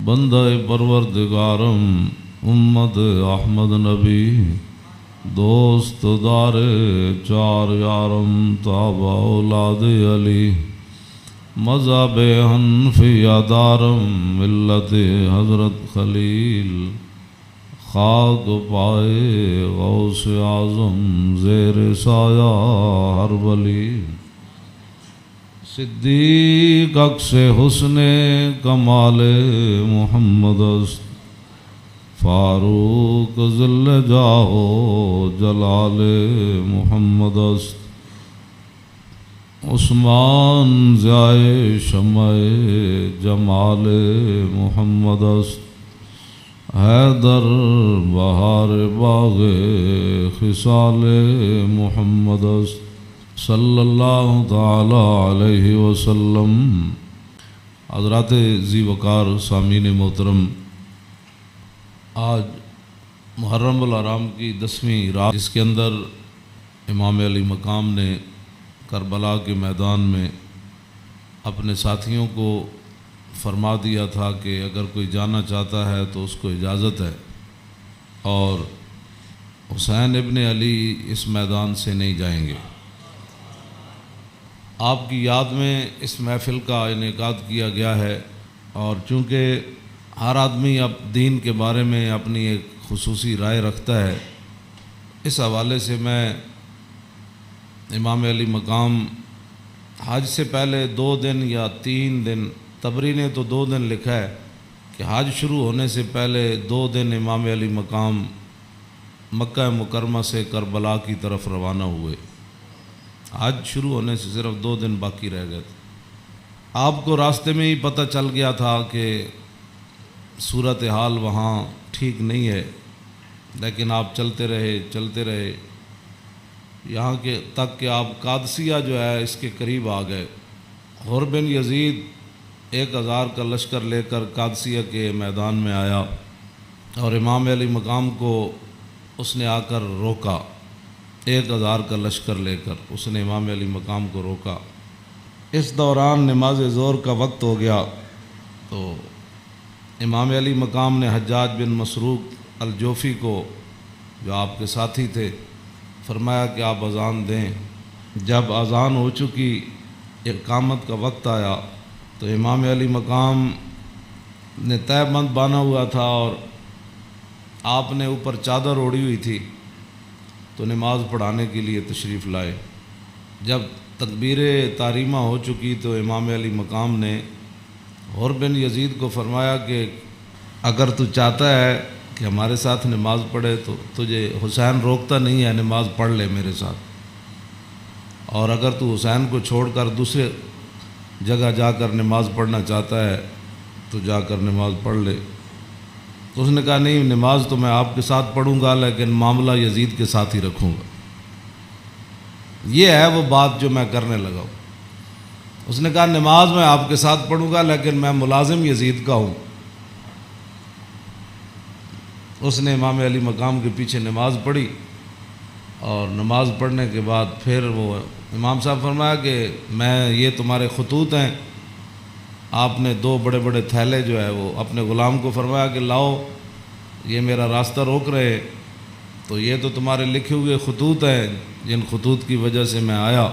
بندہ پروردگارم امت احمد نبی دوست دار چار یارم تابع اولاد علی مذہب حنفیہ دارم ملت حضرت خلیل خاک پائے غوث اعظم زیر سایہ ہر ولی صدیق عکس حسن کمال محمد است فاروق ذل جاہ جلال محمد است عثمان ضیاء شمع جمال محمد است حیدر بہار باغ خصال محمد است صلی اللہ تعالی علیہ وسلم۔ حضرات ذی وقار سامعین محترم، آج محرم الحرام کی 10ویں رات، جس کے اندر امام علی مقام نے کربلا کے میدان میں اپنے ساتھیوں کو فرما دیا تھا کہ اگر کوئی جانا چاہتا ہے تو اس کو اجازت ہے، اور حسین ابن علی اس میدان سے نہیں جائیں گے۔ آپ کی یاد میں اس محفل کا انعقاد کیا گیا ہے، اور چونکہ ہر آدمی اب دین کے بارے میں اپنی ایک خصوصی رائے رکھتا ہے، اس حوالے سے میں امام علی مقام حج سے پہلے 2 دن یا 3 دن، طبری نے تو 2 دن لکھا ہے کہ حج شروع ہونے سے پہلے 2 دن امام علی مقام مکہ مکرمہ سے کربلا کی طرف روانہ ہوئے۔ حج شروع ہونے سے صرف 2 دن باقی رہ گئے تھے۔ آپ کو راستے میں ہی پتہ چل گیا تھا کہ صورتحال وہاں ٹھیک نہیں ہے، لیکن آپ چلتے رہے یہاں کے تک کہ آپ قادسیہ جو ہے اس کے قریب آ گئے۔ حر بن یزید 1000 کا لشکر لے کر قادسیہ کے میدان میں آیا، اور امام علی مقام کو اس نے آ کر روکا۔ 1000 کا لشکر لے کر اس نے امام علی مقام کو روکا۔ اس دوران نماز ظہر کا وقت ہو گیا، تو امام علی مقام نے حجاج بن مسروق الجوفی کو، جو آپ کے ساتھی تھے، فرمایا کہ آپ اذان دیں۔ جب اذان ہو چکی، اقامت کا وقت آیا، تو امام علی مقام نے تہہ بند باندھا ہوا تھا اور آپ نے اوپر چادر اوڑھی ہوئی تھی، تو نماز پڑھانے کے لیے تشریف لائے۔ جب تکبیر تحریمہ ہو چکی تو امام علی مقام نے حر بن یزید کو فرمایا کہ اگر تو چاہتا ہے کہ ہمارے ساتھ نماز پڑھے تو تجھے حسین روکتا نہیں ہے، نماز پڑھ لے میرے ساتھ، اور اگر تو حسین کو چھوڑ کر دوسرے جگہ جا کر نماز پڑھنا چاہتا ہے تو جا کر نماز پڑھ لے۔ تو اس نے کہا نہیں، نماز تو میں آپ کے ساتھ پڑھوں گا، لیکن معاملہ یزید کے ساتھ ہی رکھوں گا۔ یہ ہے وہ بات جو میں کرنے لگا ہوں۔ اس نے کہا نماز میں آپ کے ساتھ پڑھوں گا، لیکن میں ملازم یزید کا ہوں۔ اس نے امام علی مقام کے پیچھے نماز پڑھی، اور نماز پڑھنے کے بعد پھر وہ امام صاحب فرمایا کہ میں یہ تمہارے خطوط ہیں۔ آپ نے 2 بڑے بڑے تھیلے جو ہے وہ اپنے غلام کو فرمایا کہ لاؤ، یہ میرا راستہ روک رہے، تو یہ تو تمہارے لکھے ہوئے خطوط ہیں، جن خطوط کی وجہ سے میں آیا۔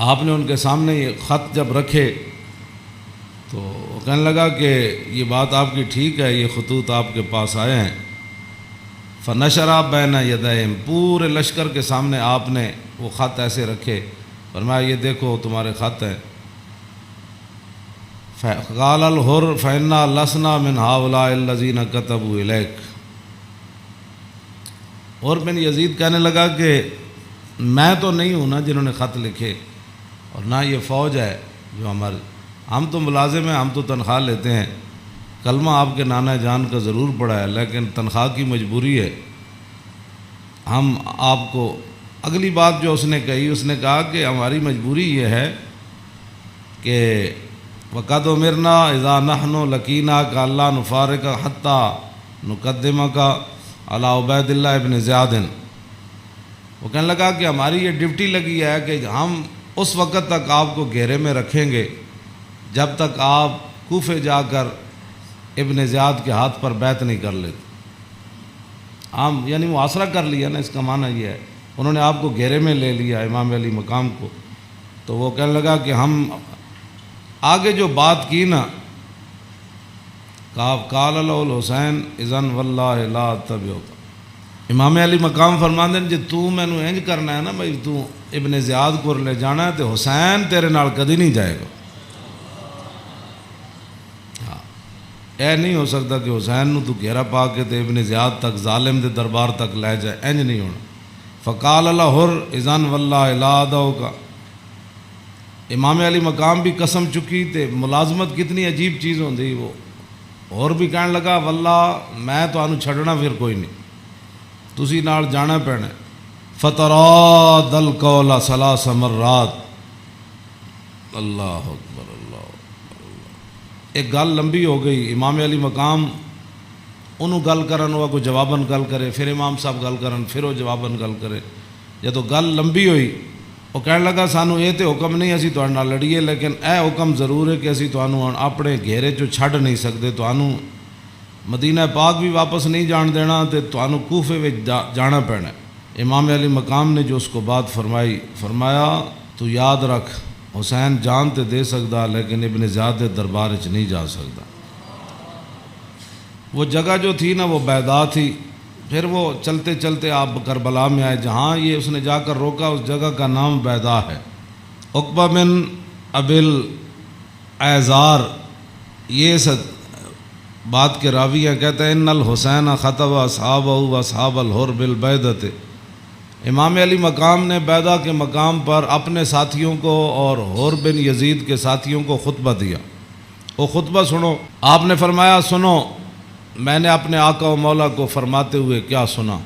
آپ نے ان کے سامنے یہ خط جب رکھے تو وہ کہنے لگا کہ یہ بات آپ کی ٹھیک ہے، یہ خطوط آپ کے پاس آئے ہیں۔ فنشرا بین یدیہم، پورے لشکر کے سامنے آپ نے وہ خط ایسے رکھے، فرمایا یہ دیکھو تمہارے خط ہیں۔ قال الحر فإنا لسنا من هؤلاء الذين كتبوا إليك۔ حر بن یزید کہنے لگا کہ میں تو نہیں ہوں نا جنہوں نے خط لکھے، اور نہ یہ فوج ہے جو ہمارے، ہم تو ملازم ہیں، ہم تو تنخواہ لیتے ہیں، کلمہ آپ کے نانا جان کا ضرور پڑا ہے، لیکن تنخواہ کی مجبوری ہے۔ ہم آپ کو، اگلی بات جو اس نے کہی، اس نے کہا کہ ہماری مجبوری یہ ہے کہ وَقَدْ أُمِرْنَا إِذَا نَحْنُ لَقِينَاكَ أَلَّا نُفَارِقَ حَتَّى نُقَدِّمَكَ عَلَىٰ عُبَيْدِ اللَّهِ بْنِ زِيَادٍ۔ وہ کہنے لگا کہ ہماری یہ ڈیوٹی لگی ہے کہ ہم اس وقت تک آپ کو گھیرے میں رکھیں گے جب تک آپ کوفے جا کر ابن زیاد کے ہاتھ پر بیعت نہیں کر لیتے. عام یعنی محاصرہ کر لیا نا، اس کا معنی یہ ہے انہوں نے آپ کو گھیرے میں لے لیا امام علی مقام کو. تو وہ کہنے لگا کہ ہم آگے جو بات کی نا، قال له الحسین اذن واللہ لا اتبعک. امام علی مقام فرماندے ہیں جے تو مینوں انج کرنا ہے نا بھائی تو ابن زیاد کو لے جانا ہے تو حسین تیرے نال کدی نہیں جائے گا. اے نہیں ہو سکتا کہ حسین نو تو گھیرا پا کے تے ابن زیاد تک ظالم دے دربار تک لے جائے، انج نہیں ہونا. فقال له اذن واللہ لا ادعوک. امام علی مقام بھی قسم چکی تے ملازمت کتنی عجیب چیز ہوندی. وہ اور بھی کہنے لگا واللہ میں تانوں چھڈنا پھر کوئی نہیں، تسی نال جانا پینا. فتراد القول ثلاث مرات. اللہ اکبر اللہ. ایک گل لمبی ہو گئی. امام علی مقام انہوں گل کرن ہوا کوئی جواباً گل کرے، پھر امام صاحب گل کرن پھر وہ جواباً گل کرے. جدو گل لمبی ہوئی وہ کہنے لگا سانو یہ تو حکم نہیں اسی تہاڈے نال لڑیے، لیکن اے حکم ضرور ہے کہ اسی تانوں اپنے گھیرے چوں چھڈ نہیں سکتے، تانوں مدینہ پاک بھی واپس نہیں جان دینا تے تانوں کوفے وچ جانا پینا. امام علی مقام نے جو اس کو بات فرمائی، فرمایا تو یاد رکھ حسین جان تے دے سکتا لیکن ابن زیاد دے دربار وچ نہیں جا سکتا. وہ جگہ جو تھی نا وہ بیضا تھی. پھر وہ چلتے چلتے آپ کربلا میں آئے، جہاں یہ اس نے جا کر روکا اس جگہ کا نام بیضا ہے. عقبہ بن ابل ایزار یہ بات کے راوی ہیں، کہتے ہیں ان الحسین خطب اصحابہ و اصحاب الحر بالبیضۃ. امام علی مقام نے بیضا کے مقام پر اپنے ساتھیوں کو اور حر بن یزید کے ساتھیوں کو خطبہ دیا. وہ خطبہ سنو. آپ نے فرمایا سنو میں نے اپنے آقا و مولا کو فرماتے ہوئے کیا سنا.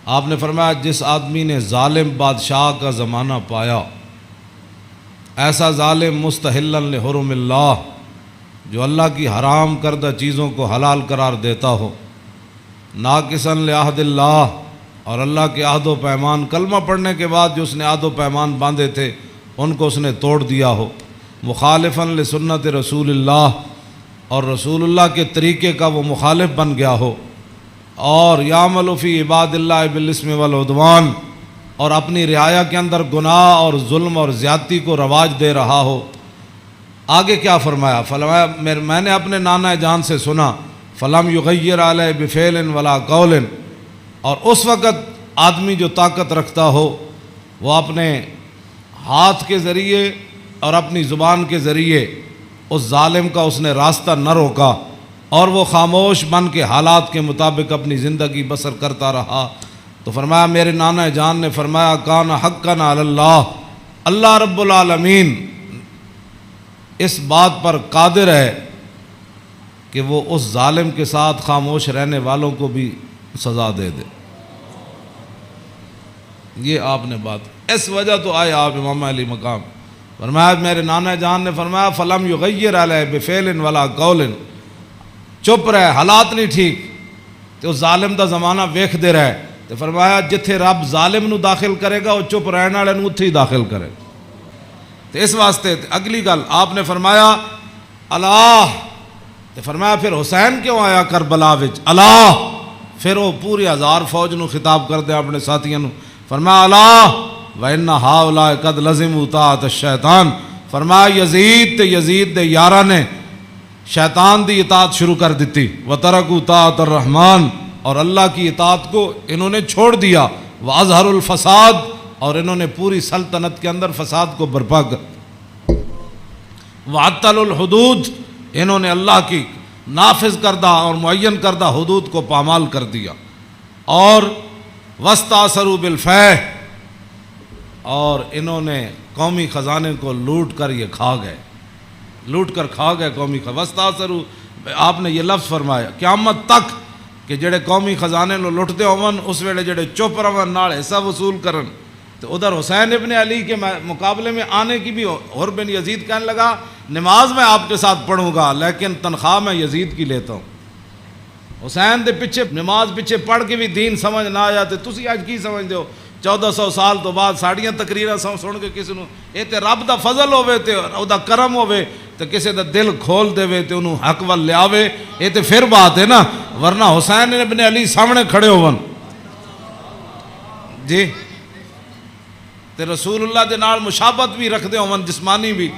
آپ نے فرمایا جس آدمی نے ظالم بادشاہ کا زمانہ پایا، ایسا ظالم مستحلا لحرم اللہ جو اللہ کی حرام کردہ چیزوں کو حلال قرار دیتا ہو، ناقصا لعہد اللہ اور اللہ کے عہد و پیمان، کلمہ پڑھنے کے بعد جو اس نے عہد و پیمان باندھے تھے ان کو اس نے توڑ دیا ہو، مخالفا لسنت رسول اللہ اور رسول اللہ کے طریقے کا وہ مخالف بن گیا ہو، اور یعمل فی عباد اللہ بالاسم والعدوان اور اپنی رعایا کے اندر گناہ اور ظلم اور زیادتی کو رواج دے رہا ہو. آگے کیا فرمایا؟ فرمایا میں نے اپنے نانا جان سے سنا فلم یغیر علیہ بفعل ولا قول. اور اس وقت آدمی جو طاقت رکھتا ہو وہ اپنے ہاتھ کے ذریعے اور اپنی زبان کے ذریعے اس ظالم کا اس نے راستہ نہ روکا اور وہ خاموش بن کے حالات کے مطابق اپنی زندگی بسر کرتا رہا. تو فرمایا میرے نانا جان نے فرمایا کان حقا علی اللہ، اللہ رب العالمین اس بات پر قادر ہے کہ وہ اس ظالم کے ساتھ خاموش رہنے والوں کو بھی سزا دے دے. یہ آپ نے بات اس وجہ تو آئے آپ امام علی مقام. فرمایا میرے نانا جان نے فرمایا فلم یغیر علیہ بفعل ولا قول، چپ رہے حالات نہیں ٹھیک تو اس ظالم دا زمانہ ویکھ دے رہے. تو فرمایا جتھے رب ظالم نو داخل کرے گا وہ چپ رہنے والے نو اتھے ہی داخل کرے گا. تو اس واسطے اگلی گل آپ نے فرمایا اللہ. تو فرمایا پھر حسین کیوں آیا کربلا وچ اللہ. پھر وہ پوری 1000 فوج نو خطاب کر دے اپنے ساتھیوں نو. فرمایا اللہ وَإِنَّ هَؤُلَاءِ قَدْ لَزِمُوا طَاعَةَ الشَّيْطَانِ. فرمایا یزید تے یزید دے یاراں نے شیطان دی اطاعت شروع کر دیتی. وَتَرَكُوا طَاعَةَ الرَّحْمَانِ اور اللہ کی اطاعت کو انہوں نے چھوڑ دیا. وَأَظْهَرُوا الْفَسَادِ اور انہوں نے پوری سلطنت کے اندر فساد کو برپا کر. وَعَطَّلُوا الْحُدُودِ انہوں نے اللہ کی نافذ کردہ اور معین کردہ حدود کو پامال کر دیا. اور وَاسْتَأْثَرُوا بِالْفَيْحِ اور انہوں نے قومی خزانے کو لوٹ کر یہ کھا گئے، لوٹ کر کھا گئے قومی خزانے. وَاسْتَأْثَرُوا آپ نے یہ لفظ فرمایا قیامت تک کہ جڑے قومی خزانے نو لٹتے ہون اس ویلے جڑے چپ رہن نال حصہ وصول کرن. تو ادھر حسین ابن علی کے مقابلے میں آنے کی بھی حر بن یزید کہنے لگا نماز میں آپ کے ساتھ پڑھوں گا لیکن تنخواہ میں یزید کی لیتا ہوں. حسین دے پیچھے نماز پیچھے پڑھ کے بھی دین سمجھ نہ آیا تو تسی اج کی سمجھدے ہو 1400 سال تو بعد ساڑیاں تقریراں سن کے کسی نو یہ تے رب دا فضل ہوے تے او دا کرم ہوے تو کسی دا دل کھول دے تے انہوں حق وال لے آوے، یہ تو پھر بات ہے نا، ورنہ حسین ابن علی سامنے کھڑے ہون جی تے رسول اللہ دے نال مشابہت بھی رکھ دے ہون جسمانی بھی،